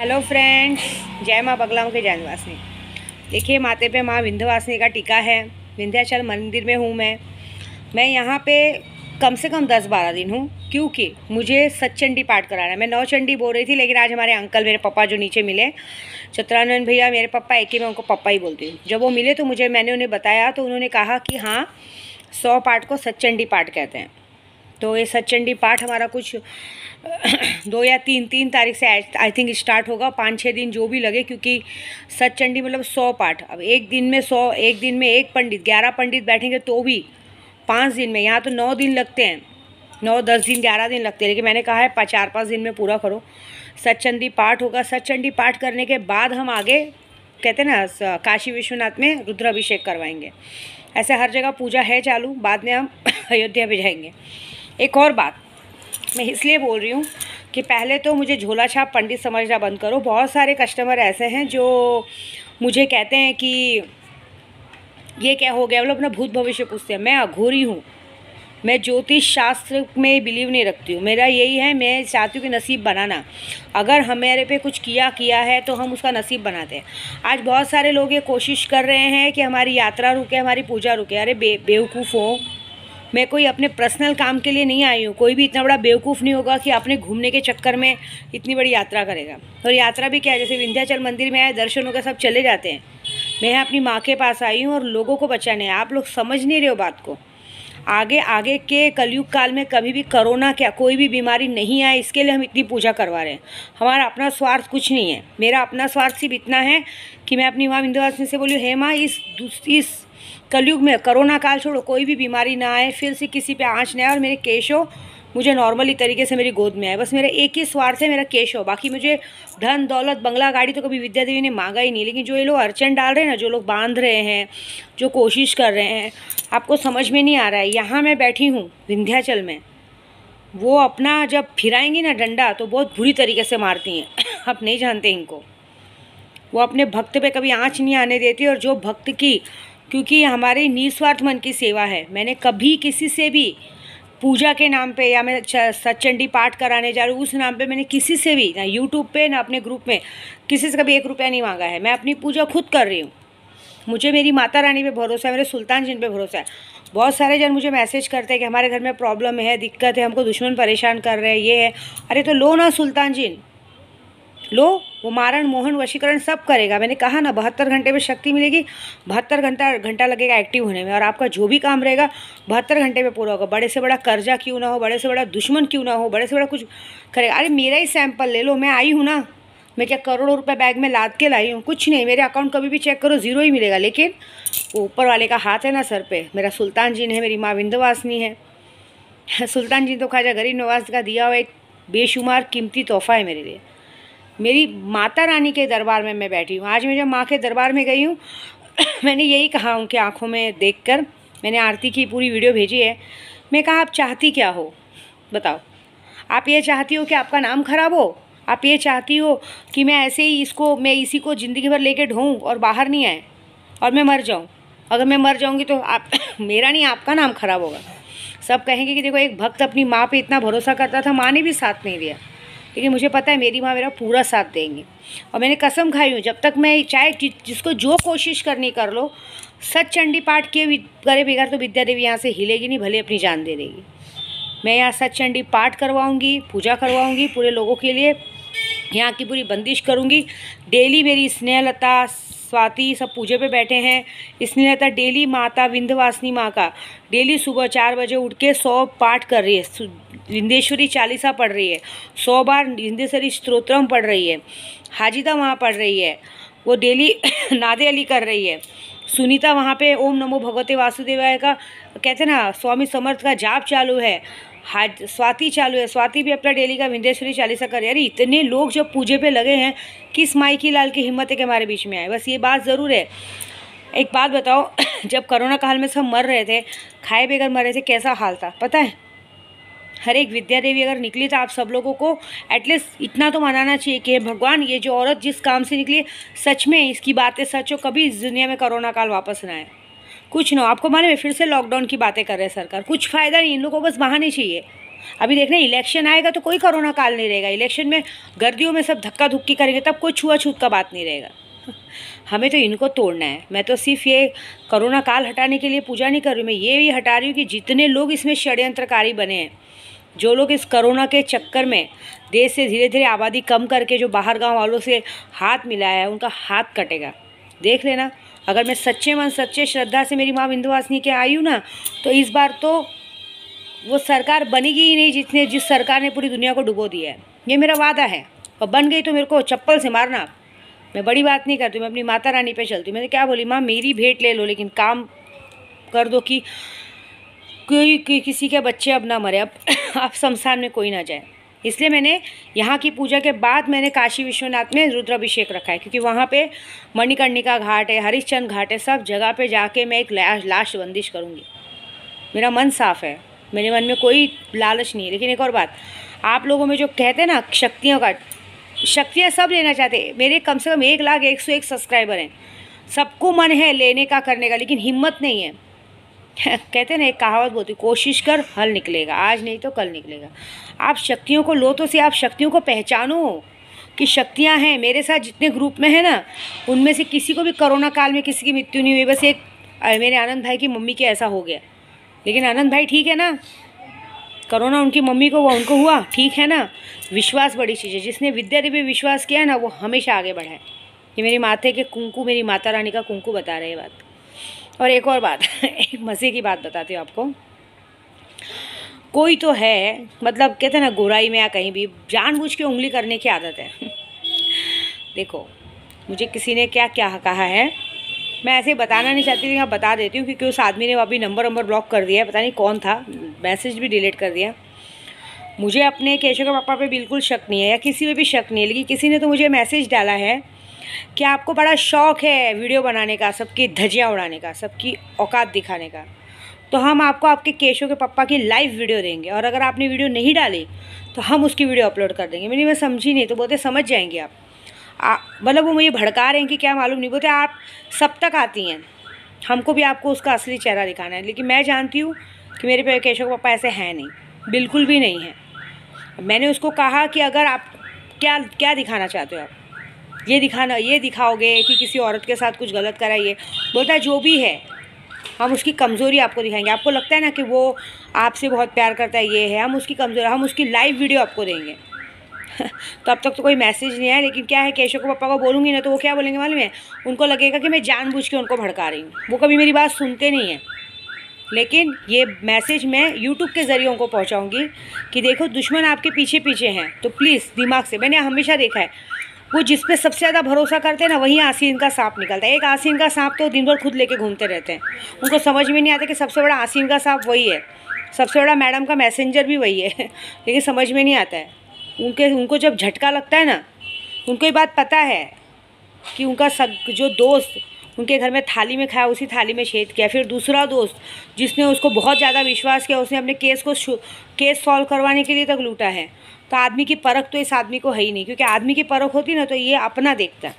Hello friends, जय माँ बगलामुखी जानवासिनी। देखिए, माथे पे माँ विंध्यवासिनी का टीका है। विंध्याचल मंदिर में हूँ मैं यहाँ पे कम से कम 10-12 दिन हूँ, क्योंकि मुझे सतचंडी पाठ कराना है। मैं नौचंडी बोल रही थी, लेकिन आज हमारे अंकल, मेरे पापा जो नीचे मिले, चित्रानंद भैया, मेरे पापा एक ही, मैं उनको पापा ही बोलती हूँ। जब वो मिले तो मैंने उन्हें बताया, तो उन्होंने कहा कि हाँ, 100 पाठ को सतचंडी पाठ कहते हैं। तो ये सतचंडी पाठ हमारा कुछ 2 या 3 तारीख से आई थिंक स्टार्ट होगा, 5-6 दिन जो भी लगे, क्योंकि सतचंडी मतलब 100 पाठ। अब एक दिन में 100, एक दिन में एक पंडित, 11 पंडित बैठेंगे तो भी 5 दिन में, यहाँ तो 9 दिन लगते हैं, 9-10 दिन 11 दिन लगते हैं, लेकिन मैंने कहा है 4-5 दिन में पूरा करो। सतचंडी पाठ होगा। सतचंडी पाठ करने के बाद हम आगे, कहते हैं ना, काशी विश्वनाथ में रुद्राभिषेक करवाएंगे। ऐसे हर जगह पूजा है चालू, बाद में हम अयोध्या भी जाएंगे। एक और बात मैं इसलिए बोल रही हूँ कि पहले तो मुझे झोला छाप पंडित समझना बंद करो। बहुत सारे कस्टमर ऐसे हैं जो मुझे कहते हैं कि ये क्या हो गया, मतलब अपना भूत भविष्य पूछते हैं। मैं अघोरी हूँ, मैं ज्योतिष शास्त्र में बिलीव नहीं रखती हूँ। मेरा यही है, मैं चाहती हूँ कि नसीब बनाना। अगर हमारे पे कुछ किया है तो हम उसका नसीब बनाते हैं। आज बहुत सारे लोग ये कोशिश कर रहे हैं कि हमारी यात्रा रुके, हमारी पूजा रुके। अरे बेवकूफ़ हो, मैं कोई अपने पर्सनल काम के लिए नहीं आई हूँ। कोई भी इतना बड़ा बेवकूफ़ नहीं होगा कि अपने घूमने के चक्कर में इतनी बड़ी यात्रा करेगा। और यात्रा भी क्या है, जैसे विंध्याचल मंदिर में आए, दर्शन होकर सब चले जाते हैं। मैं यहाँ अपनी माँ के पास आई हूँ और लोगों को बचाने। आप लोग समझ नहीं रहे हो बात को। आगे के कलयुग काल में कभी भी कोरोना क्या कोई भी बीमारी नहीं आए, इसके लिए हम इतनी पूजा करवा रहे हैं। हमारा अपना स्वार्थ कुछ नहीं है। मेरा अपना स्वार्थ सिर्फ इतना है कि मैं अपनी माँ विंध्यवासिनी से बोली, हे माँ, इस कलयुग में कोरोना काल छोड़ो, कोई भी बीमारी ना आए, फिर से किसी पे आँच ना आए, और मेरे केशो मुझे नॉर्मली तरीके से मेरी गोद में आए। बस मेरा एक ही स्वार्थ है, मेरा केशो। बाकी मुझे धन दौलत बंगला गाड़ी तो कभी विद्या देवी ने मांगा ही नहीं। लेकिन जो ये लोग अड़चन डाल रहे हैं ना, जो लोग बांध रहे हैं, जो कोशिश कर रहे हैं, आपको समझ में नहीं आ रहा है। यहाँ मैं बैठी हूँ विंध्याचल में, वो अपना जब फिराएंगी ना डंडा, तो बहुत बुरी तरीके से मारती हैं। आप नहीं जानते इनको। वो अपने भक्त पे कभी आँच नहीं आने देती। और जो भक्त की, क्योंकि हमारी निस्वार्थ मन की सेवा है, मैंने कभी किसी से भी पूजा के नाम पे, या मैं सतचंडी पाठ कराने जा रही हूँ उस नाम पे, मैंने किसी से भी, ना यूट्यूब पे ना अपने ग्रुप में, किसी से कभी 1 रुपया नहीं मांगा है। मैं अपनी पूजा खुद कर रही हूँ। मुझे मेरी माता रानी पे भरोसा है, मेरे सुल्तान जिन पे भरोसा है। बहुत सारे जन मुझे मैसेज करते हैं कि हमारे घर में प्रॉब्लम है, दिक्कत है, हमको दुश्मन परेशान कर रहे हैं, ये है। अरे तो लो ना सुल्तान जिन, लो, वो मारण मोहन वशीकरण सब करेगा। मैंने कहा ना, 72 घंटे में शक्ति मिलेगी। 72 घंटा लगेगा एक्टिव होने में, और आपका जो भी काम रहेगा 72 घंटे में पूरा होगा। बड़े से बड़ा कर्जा क्यों ना हो, बड़े से बड़ा दुश्मन क्यों ना हो, बड़े से बड़ा कुछ करेगा। अरे मेरा ही सैंपल ले लो, मैं आई हूँ ना, मैं क्या करोड़ों रुपए बैग में लाद के लाई हूँ? कुछ नहीं। मेरे अकाउंट कभी भी चेक करो, 0 ही मिलेगा। लेकिन वो ऊपर वाले का हाथ है ना सर पे। मेरा सुल्तान जिन है, मेरी माँ विंध्यवासिनी है। सुल्तान जिन तो ख्वाजा गरीब नवाज का दिया हुआ एक बेशुमार कीमती तोहफा है मेरे लिए। मेरी माता रानी के दरबार में मैं बैठी हूँ। आज मैं जब माँ के दरबार में गई हूँ, मैंने यही कहा उनकी आंखों में देखकर। मैंने आरती की पूरी वीडियो भेजी है। मैं कहा, आप चाहती क्या हो बताओ? आप ये चाहती हो कि आपका नाम खराब हो? आप ये चाहती हो कि मैं ऐसे ही मैं इसी को ज़िंदगी भर लेके ढोऊँ और बाहर नहीं आए और मैं मर जाऊँ? अगर मैं मर जाऊँगी तो आप मेरा नहीं, आपका नाम खराब होगा। सब कहेंगे कि देखो, एक भक्त अपनी माँ पे इतना भरोसा करता था, माँ ने भी साथ नहीं दिया। लेकिन मुझे पता है मेरी माँ मेरा पूरा साथ देंगी। और मैंने कसम खाई हूँ, जब तक मैं, चाहे जिसको जो कोशिश करनी कर लो, सतचंडी पाठ किए करे बगैर तो विद्या देवी यहाँ से हिलेगी नहीं, भले अपनी जान दे देगी। मैं यहाँ सतचंडी पाठ करवाऊँगी, पूजा करवाऊँगी पूरे लोगों के लिए। यहाँ की पूरी बंदिश करूँगी। डेली मेरी स्नेहलता, स्वाति सब पूजे पे बैठे हैं। स्नेहलता डेली माता विंध्यवासिनी माँ का डेली सुबह 4 बजे उठ के 100 पाठ कर रही है। विंध्येश्वरी चालीसा पढ़ रही है, 100 बार विंध्येश्वरी स्तोत्रम पढ़ रही है। हाजिदा वहाँ पढ़ रही है, वो डेली नादे अली कर रही है। सुनीता वहाँ पे ओम नमो भगवते वासुदेवाय का, कहते हैं ना, स्वामी समर्थ का जाप चालू है। स्वाति चालू है, स्वाति भी अपना डेली का विंध्येश्वरी चालीसा कर रही है। अरे इतने लोग जब पूजे पे लगे हैं, किस माई की लाल की हिम्मत है कि हमारे बीच में आए? बस ये बात ज़रूर है। एक बात बताओ, जब कोरोना काल में सब मर रहे थे, खाए बगैर मर रहे थे, कैसा हाल था पता है? हर एक विद्या देवी अगर निकली तो आप सब लोगों को एटलीस्ट इतना तो मनाना चाहिए कि भगवान, ये जो औरत जिस काम से निकली है, सच में इसकी बातें सच हो, कभी इस दुनिया में कोरोना काल वापस ना आए। कुछ ना, आपको मालूम है फिर से लॉकडाउन की बातें कर रहे हैं सरकार। कुछ फ़ायदा नहीं, इन लोगों को बस बहाने चाहिए। अभी देखना इलेक्शन आएगा तो कोई कोरोना काल नहीं रहेगा। इलेक्शन में गर्दियों में सब धक्का धुक्की करेंगे, तब कोई छुआछूत का बात नहीं रहेगा। हमें तो इनको तोड़ना है। मैं तो सिर्फ ये कोरोना काल हटाने के लिए पूजा नहीं कर रही हूँ, मैं ये भी हटा रही हूँ कि जितने लोग इसमें षड्यंत्रकारी बने हैं, जो लोग इस कोरोना के चक्कर में देश से धीरे धीरे आबादी कम करके जो बाहर गांव वालों से हाथ मिलाया है, उनका हाथ कटेगा। देख लेना, अगर मैं सच्चे मन सच्चे श्रद्धा से मेरी माँ विंध्यवासिनी के आई हूँ ना, तो इस बार तो वो सरकार बनेगी ही नहीं जिस सरकार ने पूरी दुनिया को डुबो दिया है। ये मेरा वादा है, और बन गई तो मेरे को चप्पल से मारना। मैं बड़ी बात नहीं करती, मैं अपनी माता रानी पे चलती हूँ। मैंने क्या बोली, माँ मेरी भेंट ले लो, लेकिन काम कर दो कि कोई किसी के बच्चे अब ना मरे, अब शमशान में कोई ना जाए। इसलिए मैंने यहाँ की पूजा के बाद मैंने काशी विश्वनाथ में रुद्राभिषेक रखा है, क्योंकि वहाँ पे मणिकर्णिका घाट है, हरिश्चंद्र घाट है, सब जगह पे जाके मैं एक लास्ट बंदिश करूँगी। मेरा मन साफ़ है, मेरे मन में कोई लालच नहीं है। लेकिन एक और बात, आप लोगों में जो कहते हैं ना शक्तियाँ सब लेना चाहते हैं। मेरे कम से कम 1,01,101 सब्सक्राइबर हैं, सबको मन है लेने का करने का, लेकिन हिम्मत नहीं है। कहते हैं ना, एक कहावत बोलती, कोशिश कर हल निकलेगा, आज नहीं तो कल निकलेगा। आप शक्तियों को लो तो से आप शक्तियों को पहचानो कि शक्तियां हैं। मेरे साथ जितने ग्रुप में है ना, उनमें से किसी को भी कोरोना काल में किसी की मृत्यु नहीं हुई। बस एक मेरे आनंद भाई की मम्मी के ऐसा हो गया, लेकिन आनंद भाई ठीक है ना, कोरोना उनकी मम्मी को हुआ, उनको हुआ, ठीक है ना। विश्वास बड़ी चीज़ है, जिसने विद्या देवी विश्वास किया ना, वो हमेशा आगे बढ़ा है। ये मेरी माथे के कुंकू, मेरी माता रानी का कुंकू बता रहे हैं बात। और एक और बात एक मज़े की बात बताती हूँ आपको। कोई तो है, मतलब कहते हैं ना, गोराई में या कहीं भी जानबूझ के उंगली करने की आदत है। देखो, मुझे किसी ने क्या क्या कहा है, मैं ऐसे बताना नहीं चाहती, लेकिन बता देती हूँ, क्योंकि उस आदमी ने अभी नंबर ब्लॉक कर दिया है, पता नहीं कौन था, मैसेज भी डिलीट कर दिया। मुझे अपने केशव के पापा पे बिल्कुल शक नहीं है, या किसी पे भी शक नहीं है, लेकिन किसी ने तो मुझे मैसेज डाला है कि आपको बड़ा शौक़ है वीडियो बनाने का, सबकी धज्जियाँ उड़ाने का, सबकी औकात दिखाने का, तो हम आपको आपके केशव के पापा की लाइव वीडियो देंगे, और अगर आपने वीडियो नहीं डाली तो हम उसकी वीडियो अपलोड कर देंगे। मैं समझी नहीं, तो बोलते समझ जाएंगे आप। मतलब वो मुझे भड़का रहे हैं कि क्या मालूम नहीं, बोलते आप सब तक आती हैं, हमको भी आपको उसका असली चेहरा दिखाना है। लेकिन मैं जानती हूँ कि मेरे पे केशव पापा ऐसे हैं नहीं, बिल्कुल भी नहीं है। मैंने उसको कहा कि अगर आप क्या दिखाना चाहते हो, आप ये दिखाओगे कि किसी औरत के साथ कुछ गलत कराइए। बोलता है जो भी है हम उसकी कमज़ोरी आपको दिखाएंगे। आपको लगता है ना कि वो आपसे बहुत प्यार करता है, ये है, हम उसकी कमज़ोरी, हम उसकी लाइव वीडियो आपको देंगे। तो अब तक तो कोई मैसेज नहीं आया, लेकिन क्या है, केशव को पापा को बोलूँगी ना, तो वो क्या बोलेंगे मालूम है, उनको लगेगा कि मैं जानबूझ के उनको भड़का रही हूँ। वो कभी मेरी बात सुनते नहीं हैं। लेकिन ये मैसेज मैं यूट्यूब के ज़रिए उनको पहुँचाऊँगी कि देखो दुश्मन आपके पीछे पीछे हैं, तो प्लीज़ दिमाग से, मैंने हमेशा देखा है, वो जिस पे सबसे ज़्यादा भरोसा करते हैं ना, वहीं आसीन का सांप निकलता है। एक आसीन का सांप तो दिन भर खुद लेके घूमते रहते हैं, उनको समझ में नहीं आता कि सबसे बड़ा आसीन का सांप वही है, सबसे बड़ा मैडम का मैसेंजर भी वही है। लेकिन समझ में नहीं आता है उनको जब झटका लगता है ना, उनको ये बात पता है कि उनका जो दोस्त उनके घर में थाली में खाया, उसी थाली में छेद किया। फिर दूसरा दोस्त जिसने उसको बहुत ज़्यादा विश्वास किया, उसने अपने केस सॉल्व करवाने के लिए तक लूटा है। तो आदमी की परख तो इस आदमी को है ही नहीं, क्योंकि आदमी की परख होती ना तो ये अपना देखता है।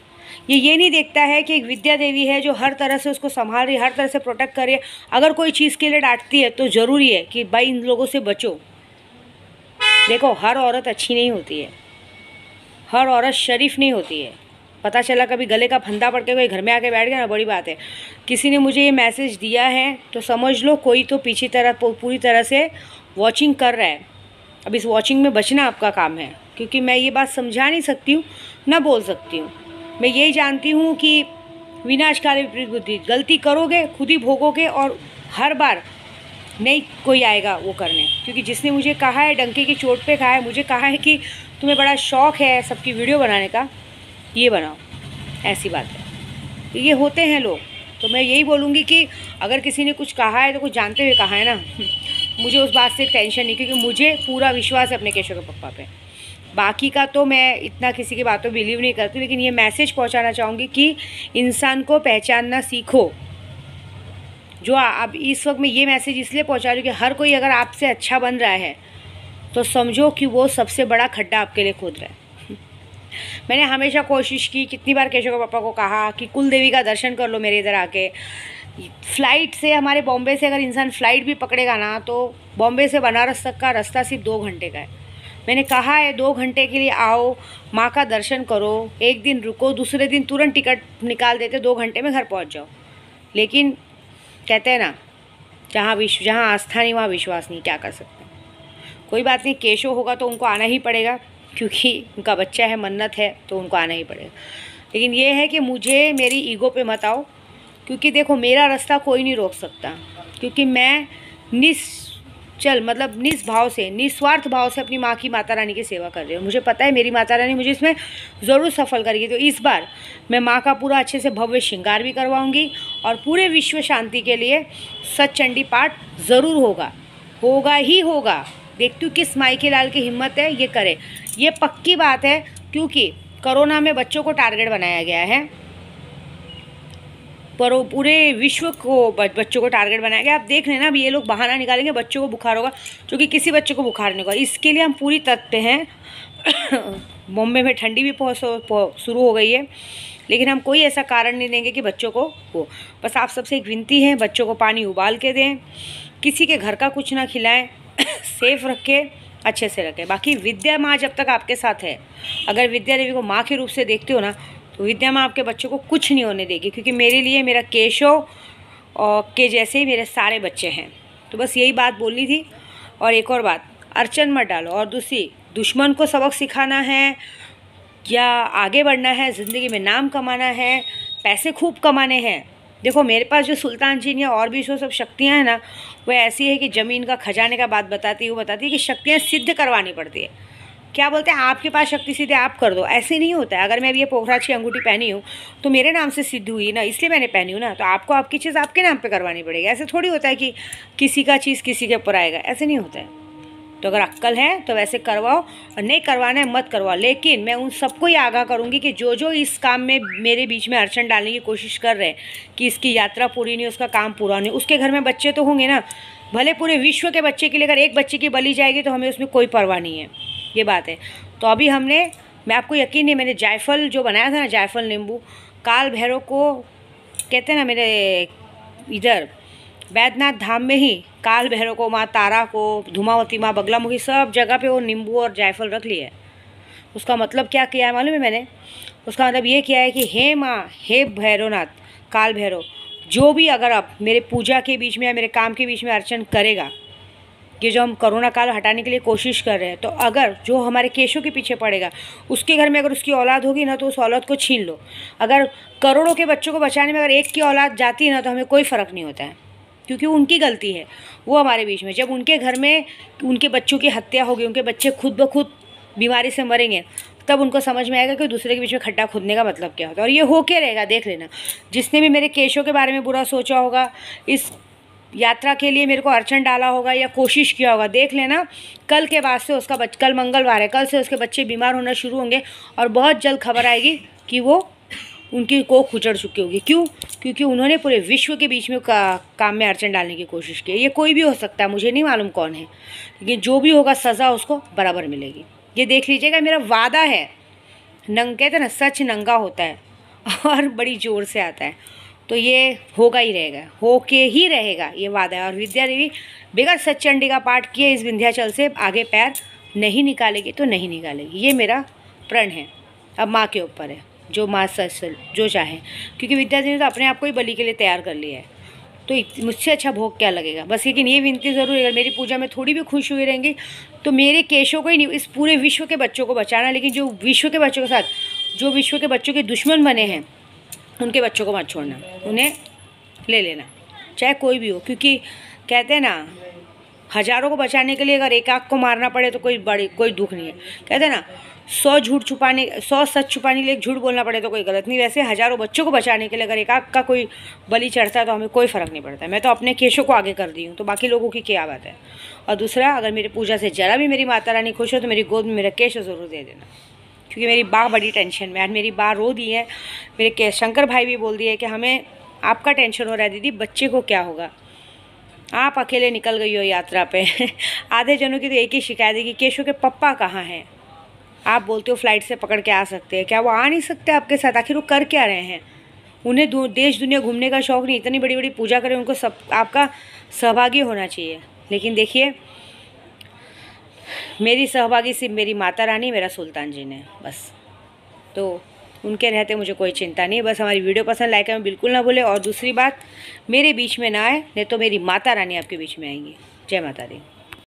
ये नहीं देखता है कि एक विद्या देवी है जो हर तरह से उसको संभाल रही है, हर तरह से प्रोटेक्ट कर रही है। अगर कोई चीज़ के लिए डांटती है तो ज़रूरी है कि भाई इन लोगों से बचो। देखो, हर औरत अच्छी नहीं होती है, हर औरत शरीफ नहीं होती है। पता चला कभी गले का फंदा पड़ के कोई घर में आके बैठ गया ना, बड़ी बात है। किसी ने मुझे ये मैसेज दिया है तो समझ लो कोई तो पीछे पूरी तरह से वॉचिंग कर रहा है। अब इस वॉचिंग में बचना आपका काम है, क्योंकि मैं ये बात समझा नहीं सकती हूँ, ना बोल सकती हूँ। मैं यही जानती हूँ कि विनाशकारी विपरीत बुद्धि, गलती करोगे खुद ही भोगोगे, और हर बार नहीं कोई आएगा वो करने। क्योंकि जिसने मुझे कहा है, डंके की चोट पे कहा है, मुझे कहा है कि तुम्हें बड़ा शौक़ है सबकी वीडियो बनाने का, ये बनाओ, ऐसी बात है। ये होते हैं लोग। तो मैं यही बोलूँगी कि अगर किसी ने कुछ कहा है तो कुछ जानते हुए कहा है ना, मुझे उस बात से टेंशन नहीं, क्योंकि मुझे पूरा विश्वास है अपने केशव के पप्पा पे। बाकी का तो मैं इतना किसी की बातों बिलीव नहीं करती, लेकिन ये मैसेज पहुंचाना चाहूँगी कि इंसान को पहचानना सीखो। जो अब इस वक्त मैं ये मैसेज इसलिए पहुंचा रही हूँ कि हर कोई अगर आपसे अच्छा बन रहा है तो समझो कि वो सबसे बड़ा खड्डा आपके लिए खोद रहा है। मैंने हमेशा कोशिश की, कितनी बार केशव के पापा को कहा कि कुल देवी का दर्शन कर लो मेरे इधर आके, फ़्लाइट से हमारे बॉम्बे से अगर इंसान फ़्लाइट भी पकड़ेगा ना तो बॉम्बे से बनारस तक का रास्ता सिर्फ 2 घंटे का है। मैंने कहा है 2 घंटे के लिए आओ, माँ का दर्शन करो, एक दिन रुको, दूसरे दिन तुरंत टिकट निकाल देते, 2 घंटे में घर पहुँच जाओ। लेकिन कहते हैं ना, जहाँ आस्था नहीं वहाँ विश्वास नहीं, क्या कर सकते हैं। कोई बात नहीं, केशव होगा तो उनको आना ही पड़ेगा, क्योंकि उनका बच्चा है, मन्नत है, तो उनको आना ही पड़ेगा। लेकिन ये है कि मुझे मेरी ईगो पे मत आओ, क्योंकि देखो मेरा रास्ता कोई नहीं रोक सकता, क्योंकि मैं निस्भाव से, निस्वार्थ भाव से अपनी माँ की, माता रानी की सेवा कर रही हूँ। मुझे पता है मेरी माता रानी मुझे इसमें ज़रूर सफल करेगी। तो इस बार मैं माँ का पूरा अच्छे से भव्य श्रृंगार भी करवाऊँगी और पूरे विश्व शांति के लिए सतचंडी पाठ ज़रूर होगा ही होगा। देखती हूँ किस माई के लाल की हिम्मत है, ये करे, ये पक्की बात है। क्योंकि कोरोना में बच्चों को टारगेट बनाया गया है, पर पूरे विश्व को बच्चों को टारगेट बनाया गया। आप देख लेना, अब ये लोग बहाना निकालेंगे बच्चों को बुखार होगा, क्योंकि किसी बच्चे को बुखार नहीं होगा। इसके लिए हम पूरी तत्पर हैं। बॉम्बे में ठंडी भी शुरू हो गई है, लेकिन हम कोई ऐसा कारण नहीं देंगे कि बच्चों को हो। बस आप सबसे एक विनती है, बच्चों को पानी उबाल के दें, किसी के घर का कुछ ना खिलाएं, सेफ रखें, अच्छे से रखें। बाकी विद्या माँ जब तक आपके साथ है, अगर विद्या देवी को माँ के रूप से देखते हो ना, तो विद्या माँ आपके बच्चों को कुछ नहीं होने देगी, क्योंकि मेरे लिए मेरा केशव के जैसे ही मेरे सारे बच्चे हैं। तो बस यही बात बोलनी थी। और एक और बात, अड़चन मत डालो। और दूसरी, दुश्मन को सबक सिखाना है या आगे बढ़ना है, ज़िंदगी में नाम कमाना है, पैसे खूब कमाने हैं। देखो मेरे पास जो सुल्तान जी या और भी जो सब शक्तियाँ हैं ना, वो ऐसी है कि ज़मीन का खजाने का बात बताती है कि शक्तियाँ सिद्ध करवानी पड़ती है। क्या बोलते हैं, आपके पास शक्ति सिद्ध है, आप कर दो, ऐसे नहीं होता है। अगर मैं अभी ये पोखराज की अंगूठी पहनी हूँ तो मेरे नाम से सिद्ध हुई ना, इसलिए मैंने पहनी हूँ ना, तो आपको आपकी चीज़ आपके नाम पे करवानी पड़ेगी। ऐसे थोड़ी होता है कि किसी का चीज़ किसी के ऊपर आएगा, ऐसे नहीं होता है। तो अगर अक्ल है तो वैसे करवाओ, और नहीं करवाना है मत करवाओ। लेकिन मैं उन सबको ही आगाह करूँगी कि जो इस काम में मेरे बीच में अड़चन डालने की कोशिश कर रहे हैं कि इसकी यात्रा पूरी नहीं, उसका काम पूरा नहीं, उसके घर में बच्चे तो होंगे ना, भले पूरे विश्व के बच्चे के लिए अगर एक बच्चे की बलि जाएगी तो हमें उसमें कोई परवाह नहीं है, ये बात है। तो अभी मैं आपको यकीन नहीं, मैंने जायफल जो बनाया था ना, जायफल नींबू, काल भैरव को कहते हैं ना, मेरे इधर बैद्यनाथ धाम में ही काल भैरव को, माँ तारा को, धूमावती माँ, बगलामुखी, सब जगह पे वो नींबू और जायफल रख लिया है। उसका मतलब क्या किया है मालूम है मैंने? उसका मतलब ये किया है कि हे माँ, हे भैरवनाथ, काल भैरव, जो भी अगर आप मेरे पूजा के बीच में या मेरे काम के बीच में अर्चन करेगा, ये जो हम कोरोना काल हटाने के लिए कोशिश कर रहे हैं, तो अगर जो हमारे केशों के पीछे पड़ेगा, उसके घर में अगर उसकी औलाद होगी ना, तो उस औलाद को छीन लो। अगर करोड़ों के बच्चों को बचाने में अगर एक की औलाद जाती है ना, तो हमें कोई फ़र्क नहीं होता है, क्योंकि उनकी गलती है वो हमारे बीच में। जब उनके घर में उनके बच्चों की हत्या होगी, उनके बच्चे खुद ब खुद बीमारी से मरेंगे, तब उनको समझ में आएगा कि दूसरे के बीच में खड्डा खोदने का मतलब क्या होता है। और ये हो के रहेगा, देख लेना। जिसने भी मेरे केशों के बारे में बुरा सोचा होगा, इस यात्रा के लिए मेरे को अड़चन डाला होगा या कोशिश किया होगा, देख लेना, कल के बाद से उसका कल मंगलवार है, कल से उसके बच्चे बीमार होना शुरू होंगे और बहुत जल्द खबर आएगी कि वो उनकी कोख उजड़ चुकी होगी। क्यों? क्योंकि उन्होंने पूरे विश्व के बीच में काम में अड़चन डालने की कोशिश की। ये कोई भी हो सकता है, मुझे नहीं मालूम कौन है, लेकिन जो भी होगा सज़ा उसको बराबर मिलेगी। ये देख लीजिएगा, मेरा वादा है। कहते हैं ना, सच नंगा होता है और बड़ी ज़ोर से आता है, तो ये होगा ही रहेगा, होके ही रहेगा, ये वादा है। और विद्या देवी बगैर सतचंडी का पाठ किए इस विंध्याचल से आगे पैर नहीं निकालेगी तो नहीं निकालेगी, ये मेरा प्रण है। अब माँ के ऊपर है, जो माँ सच जो चाहे, क्योंकि विद्या देवी ने तो अपने आप को ही बलि के लिए तैयार कर लिया है, तो मुझसे अच्छा भोग क्या लगेगा। बस लेकिन ये विनती ज़रूर है, अगर मेरी पूजा में थोड़ी भी खुश हुई रहेंगी तो मेरे केशों को ही नहीं, इस पूरे विश्व के बच्चों को बचाना। लेकिन जो विश्व के बच्चों के साथ, जो विश्व के बच्चों के दुश्मन बने हैं, उनके बच्चों को मत छोड़ना, उन्हें ले लेना, चाहे कोई भी हो। क्योंकि कहते हैं ना, हज़ारों को बचाने के लिए अगर एक आँख को मारना पड़े तो कोई दुख नहीं है। कहते हैं ना, 100 सच छुपाने के लिए एक झूठ बोलना पड़े तो कोई गलत नहीं। वैसे हज़ारों बच्चों को बचाने के लिए अगर एक आँख का कोई बलि चढ़ता है तो हमें कोई फ़र्क नहीं पड़ता है। मैं तो अपने केशों को आगे कर दी हूँ, तो बाकी लोगों की क्या बात है। और दूसरा, अगर मेरी पूजा से ज़रा भी मेरी माता रानी खुश हो तो मेरी गोद में मेरा केश ज़रूर दे देना, क्योंकि मेरी माँ बड़ी टेंशन में। आज मेरी माँ रो दी है, मेरे शंकर भाई भी बोल दिए कि हमें आपका टेंशन हो रहा है दीदी, बच्चे को क्या होगा, आप अकेले निकल गई हो यात्रा पे। आधे जनों की तो एक ही शिकायत है कि केशव के पप्पा कहाँ हैं। आप बोलते हो फ्लाइट से पकड़ के आ सकते हैं, क्या वो आ नहीं सकते आपके साथ? आखिर वो कर क्या रहे हैं? उन्हें देश दुनिया घूमने का शौक़ नहीं, इतनी बड़ी बड़ी पूजा करें, उनको सब आपका सहभागी होना चाहिए। लेकिन देखिए मेरी सहभागी सिर्फ मेरी माता रानी, मेरा सुल्तान जी ने, बस। तो उनके रहते मुझे कोई चिंता नहीं। बस हमारी वीडियो पसंद लाइक करना बिल्कुल ना भूले, और दूसरी बात, मेरे बीच में ना आए, नहीं तो मेरी माता रानी आपके बीच में आएंगी। जय माता दी।